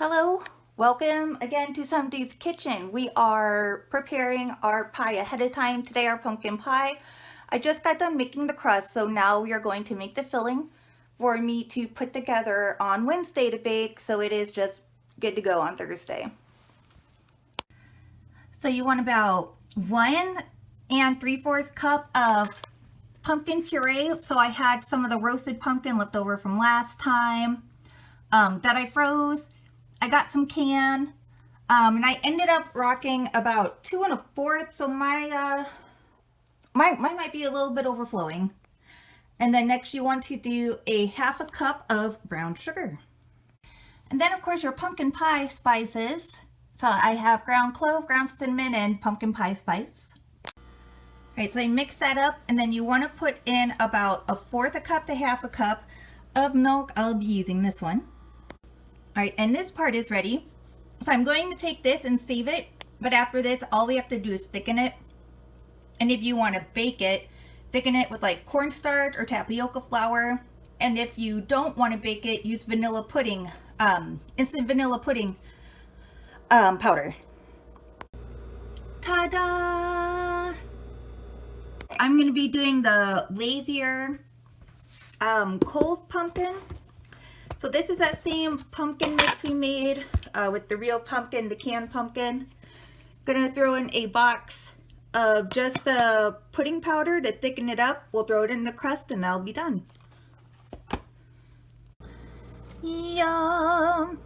Hello, welcome again to Somebody's Kitchen. We are preparing our pie ahead of time. Today our pumpkin pie. I just got done making the crust, so now we are going to make the filling for me to put together on Wednesday to bake, so it is just good to go on Thursday. So you want about 1 3/4 cup of pumpkin puree. So I had some of the roasted pumpkin left over from last time that I froze. I got some can, and I ended up rocking about 2 1/4, so mine might be a little bit overflowing. And then next you want to do a 1/2 cup of brown sugar. And then of course your pumpkin pie spices. So I have ground clove, ground cinnamon, and pumpkin pie spice. All right, so I mix that up, and then you want to put in about 1/4 cup to 1/2 cup of milk. I'll be using this one. All right, and this part is ready. So I'm going to take this and save it, but after this, all we have to do is thicken it. And if you want to bake it, thicken it with like cornstarch or tapioca flour. And if you don't want to bake it, use vanilla pudding, instant vanilla pudding powder. Ta-da! I'm going to be doing the lazier cold pumpkin. So this is that same pumpkin mix we made with the real pumpkin, the canned pumpkin. Gonna throw in a box of just the pudding powder to thicken it up. We'll throw it in the crust and that'll be done. Yum!